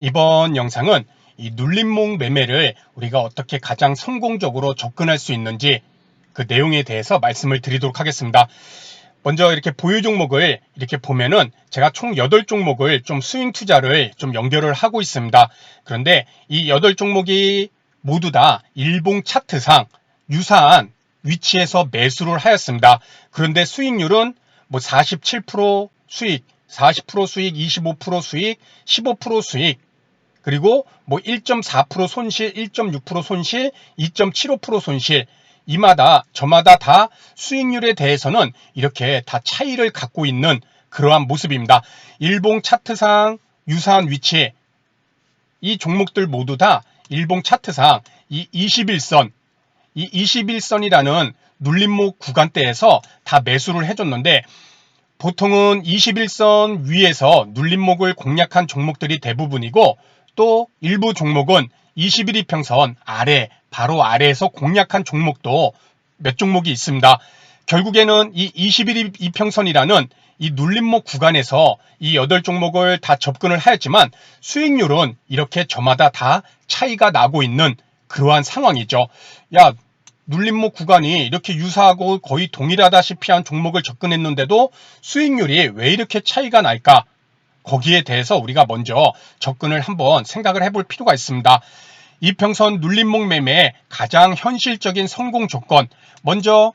이번 영상은 이 눌림목 매매를 우리가 어떻게 가장 성공적으로 접근할 수 있는지 그 내용에 대해서 말씀을 드리도록 하겠습니다. 먼저 이렇게 보유 종목을 이렇게 보면은 제가 총 8종목을 좀 스윙 투자를 좀 연결을 하고 있습니다. 그런데 이 8종목이 모두 다 일봉 차트상 유사한 위치에서 매수를 하였습니다. 그런데 수익률은 뭐 47% 수익, 40% 수익, 25% 수익, 15% 수익, 그리고 뭐 1.4% 손실, 1.6% 손실, 2.75% 손실, 저마다 다 수익률에 대해서는 이렇게 다 차이를 갖고 있는 그러한 모습입니다. 일봉 차트상 유사한 위치, 이 종목들 모두 다 일봉 차트상 이 21선, 이 21선이라는 눌림목 구간대에서 다 매수를 해줬는데, 보통은 21선 위에서 눌림목을 공략한 종목들이 대부분이고, 또 일부 종목은 21이평선 아래, 바로 아래에서 공략한 종목도 몇 종목이 있습니다. 결국에는 이 21이평선이라는 이 눌림목 구간에서 이 8종목을 다 접근을 하였지만 수익률은 이렇게 저마다 다 차이가 나고 있는 그러한 상황이죠. 야, 눌림목 구간이 이렇게 유사하고 거의 동일하다시피 한 종목을 접근했는데도 수익률이 왜 이렇게 차이가 날까? 거기에 대해서 우리가 먼저 접근을 한번 생각을 해볼 필요가 있습니다. 이평선 눌림목 매매의 가장 현실적인 성공 조건, 먼저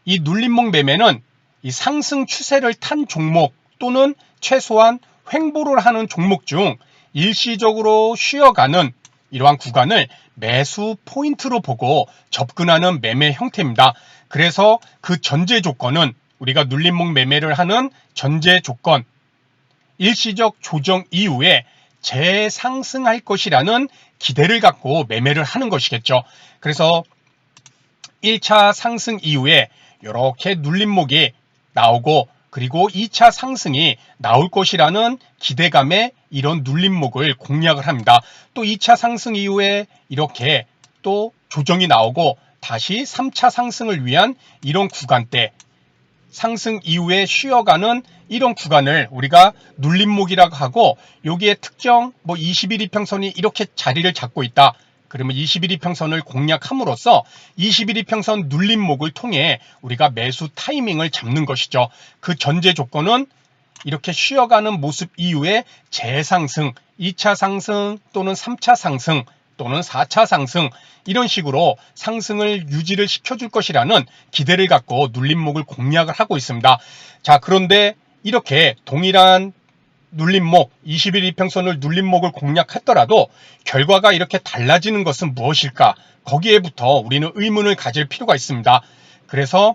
이 눌림목 매매는 이 상승 추세를 탄 종목 또는 최소한 횡보를 하는 종목 중 일시적으로 쉬어가는 이러한 구간을 매수 포인트로 보고 접근하는 매매 형태입니다. 그래서 그 전제 조건은, 우리가 눌림목 매매를 하는 전제 조건, 일시적 조정 이후에 재상승할 것이라는 기대를 갖고 매매를 하는 것이겠죠. 그래서 1차 상승 이후에 이렇게 눌림목이 나오고, 그리고 2차 상승이 나올 것이라는 기대감에 이런 눌림목을 공략을 합니다. 또 2차 상승 이후에 이렇게 또 조정이 나오고 다시 3차 상승을 위한 이런 구간대, 상승 이후에 쉬어가는 이런 구간을 우리가 눌림목이라고 하고, 여기에 특정 뭐 21이평선이 이렇게 자리를 잡고 있다. 그러면 21이평선을 공략함으로써 21이평선 눌림목을 통해 우리가 매수 타이밍을 잡는 것이죠. 그 전제 조건은 이렇게 쉬어가는 모습 이후에 재상승, 2차 상승 또는 3차 상승 또는 4차 상승, 이런 식으로 상승을 유지를 시켜줄 것이라는 기대를 갖고 눌림목을 공략을 하고 있습니다. 자, 그런데 이렇게 동일한 눌림목, 21이평선을 눌림목을 공략했더라도 결과가 이렇게 달라지는 것은 무엇일까? 거기에부터 우리는 의문을 가질 필요가 있습니다. 그래서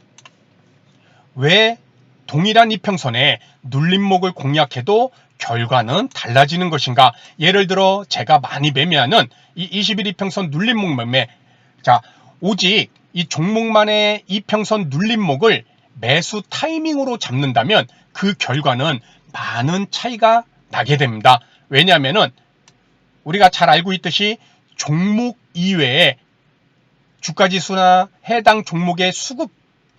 왜 동일한 이평선에 눌림목을 공략해도 결과는 달라지는 것인가? 예를 들어 제가 많이 매매하는 이 21이평선 눌림목 매매, 자, 오직 이 종목만의 이평선 눌림목을 매수 타이밍으로 잡는다면 그 결과는 많은 차이가 나게 됩니다. 왜냐하면은 우리가 잘 알고 있듯이 종목 이외에 주가지수나 해당 종목의 수급,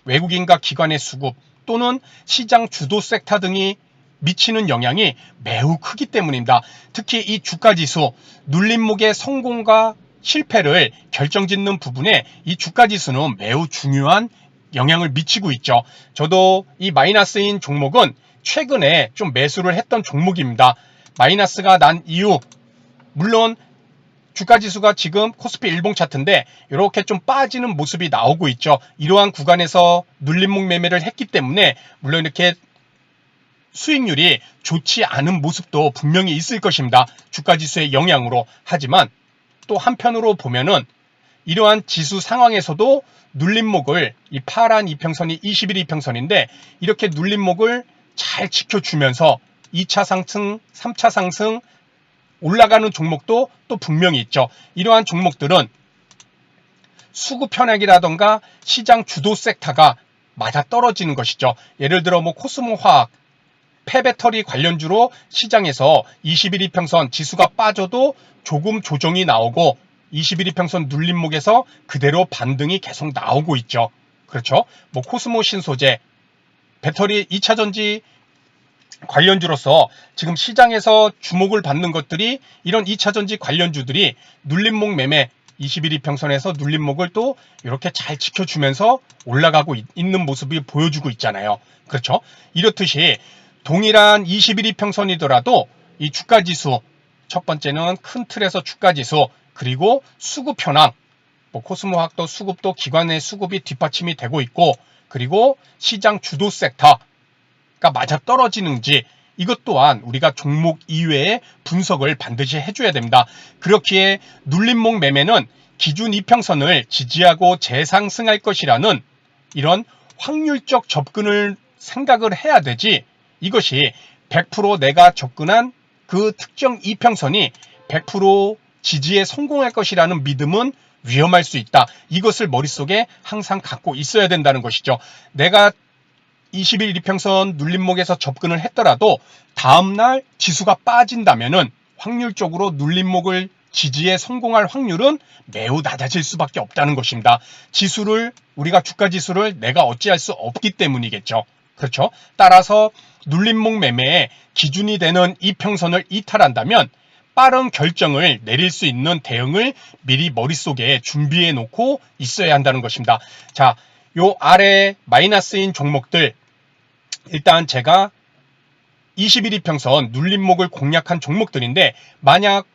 외국인과 기관의 수급 또는 시장 주도 섹터 등이 미치는 영향이 매우 크기 때문입니다. 특히 이 주가지수, 눌림목의 성공과 실패를 결정짓는 부분에 이 주가지수는 매우 중요한 영향을 미치고 있죠. 저도 이 마이너스인 종목은 최근에 좀 매수를 했던 종목입니다. 마이너스가 난 이후, 물론 주가지수가 지금 코스피 일봉 차트인데 이렇게 좀 빠지는 모습이 나오고 있죠. 이러한 구간에서 눌림목 매매를 했기 때문에 물론 이렇게 수익률이 좋지 않은 모습도 분명히 있을 것입니다. 주가지수의 영향으로. 하지만 또 한편으로 보면은 이러한 지수 상황에서도 눌림목을, 이 파란 이평선이 21이평선인데 이렇게 눌림목을 잘 지켜주면서 2차 상승, 3차 상승 올라가는 종목도 또 분명히 있죠. 이러한 종목들은 수급 현황이라던가 시장 주도 섹터가 맞아 떨어지는 것이죠. 예를 들어 뭐 코스모화학, 폐배터리 관련주로 시장에서 21이평선 지수가 빠져도 조금 조정이 나오고 21이평선 눌림목에서 그대로 반등이 계속 나오고 있죠. 그렇죠? 뭐 코스모 신소재, 배터리 2차전지 관련주로서 지금 시장에서 주목을 받는 것들이 이런 2차전지 관련주들이 눌림목 매매 21 이평선에서 눌림목을 또 이렇게 잘 지켜주면서 올라가고 있는 모습이 보여주고 있잖아요. 그렇죠? 이렇듯이 동일한 21 이평선이더라도 이 주가지수, 첫 번째는 큰 틀에서 주가지수, 그리고 수급 현황, 뭐 코스모학도 수급도 기관의 수급이 뒷받침이 되고 있고, 그리고 시장 주도 섹터가 맞아 떨어지는지, 이것 또한 우리가 종목 이외에 분석을 반드시 해줘야 됩니다. 그렇기에 눌림목 매매는 기준 이평선을 지지하고 재상승할 것이라는 이런 확률적 접근을 생각을 해야 되지, 이것이 100% 내가 접근한 그 특정 이평선이 100% 지지에 성공할 것이라는 믿음은 위험할 수 있다. 이것을 머릿속에 항상 갖고 있어야 된다는 것이죠. 내가 20일 이평선 눌림목에서 접근을 했더라도 다음날 지수가 빠진다면은 확률적으로 눌림목을 지지에 성공할 확률은 매우 낮아질 수밖에 없다는 것입니다. 지수를, 우리가 주가 지수를 내가 어찌할 수 없기 때문이겠죠. 그렇죠? 따라서 눌림목 매매의 기준이 되는 이평선을 이탈한다면 빠른 결정을 내릴 수 있는 대응을 미리 머릿속에 준비해 놓고 있어야 한다는 것입니다. 자, 요 아래 마이너스인 종목들, 일단 제가 21 이평선 눌림목을 공략한 종목들인데, 만약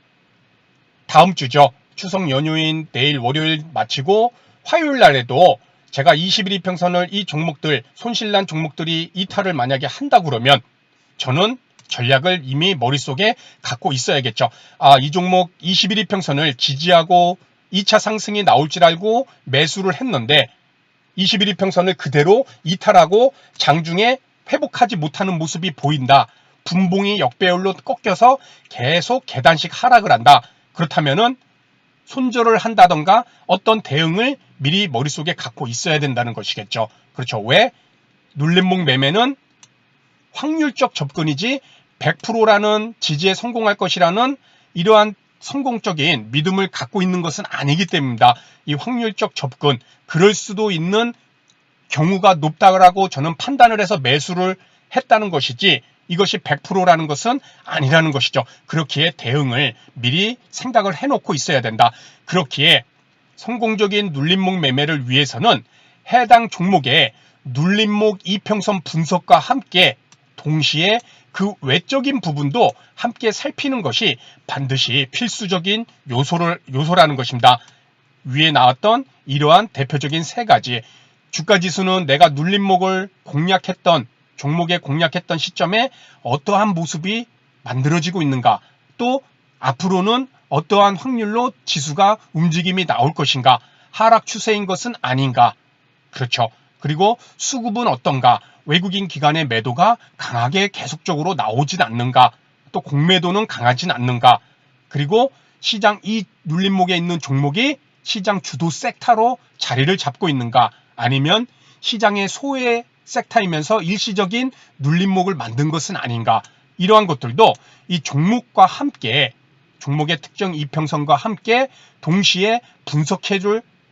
다음 주죠. 추석 연휴인 내일 월요일 마치고 화요일 날에도 제가 21 이평선을 이 종목들, 손실난 종목들이 이탈을 만약에 한다 그러면 저는 전략을 이미 머릿속에 갖고 있어야겠죠. 아, 이 종목 21 이평선을 지지하고 2차 상승이 나올 줄 알고 매수를 했는데 21 이평선을 그대로 이탈하고 장중에 회복하지 못하는 모습이 보인다. 분봉이 역배열로 꺾여서 계속 계단식 하락을 한다. 그렇다면은 손절을 한다던가 어떤 대응을 미리 머릿속에 갖고 있어야 된다는 것이겠죠. 그렇죠. 왜? 눌림목 매매는 확률적 접근이지 100%라는 지지에 성공할 것이라는 이러한 성공적인 믿음을 갖고 있는 것은 아니기 때문입니다. 이 확률적 접근, 그럴 수도 있는 경우가 높다고 저는 판단을 해서 매수를 했다는 것이지, 이것이 100%라는 것은 아니라는 것이죠. 그렇기에 대응을 미리 생각을 해놓고 있어야 된다. 그렇기에 성공적인 눌림목 매매를 위해서는 해당 종목의 눌림목 이평선 분석과 함께 동시에 그 외적인 부분도 함께 살피는 것이 반드시 필수적인 요소라는 것입니다. 위에 나왔던 이러한 대표적인 세 가지, 주가지수는 내가 눌림목을 공략했던, 종목에 공략했던 시점에 어떠한 모습이 만들어지고 있는가, 또 앞으로는 어떠한 확률로 지수가 움직임이 나올 것인가, 하락 추세인 것은 아닌가, 그렇죠. 그리고 수급은 어떤가, 외국인 기관의 매도가 강하게 계속적으로 나오진 않는가, 또 공매도는 강하진 않는가, 그리고 시장 이 눌림목에 있는 종목이 시장 주도 섹터로 자리를 잡고 있는가, 아니면 시장의 소외 섹터이면서 일시적인 눌림목을 만든 것은 아닌가, 이러한 것들도 이 종목과 함께, 종목의 특정 이평선과 함께 동시에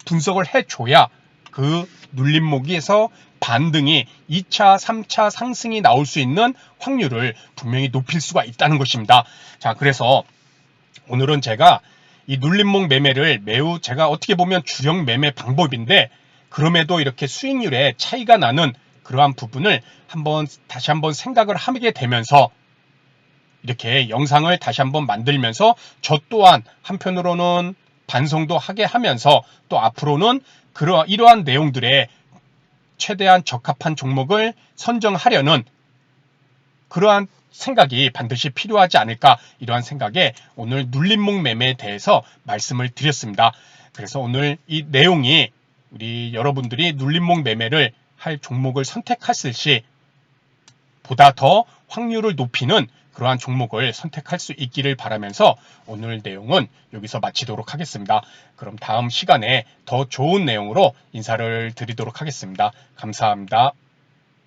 분석을 해줘야 그 눌림목에서 반등이 2차, 3차 상승이 나올 수 있는 확률을 분명히 높일 수가 있다는 것입니다. 자, 그래서 오늘은 제가 이 눌림목 매매를 매우, 제가 어떻게 보면 주력 매매 방법인데 그럼에도 이렇게 수익률에 차이가 나는 그러한 부분을 다시 한번 생각을 하게 되면서 이렇게 영상을 다시 한번 만들면서 저 또한 한편으로는 반성도 하게 하면서 또 앞으로는 이러한 내용들에 최대한 적합한 종목을 선정하려는 그러한 생각이 반드시 필요하지 않을까, 이러한 생각에 오늘 눌림목 매매에 대해서 말씀을 드렸습니다. 그래서 오늘 이 내용이 우리 여러분들이 눌림목 매매를 할 종목을 선택했을 시 보다 더 확률을 높이는 그러한 종목을 선택할 수 있기를 바라면서 오늘 내용은 여기서 마치도록 하겠습니다. 그럼 다음 시간에 더 좋은 내용으로 인사를 드리도록 하겠습니다. 감사합니다.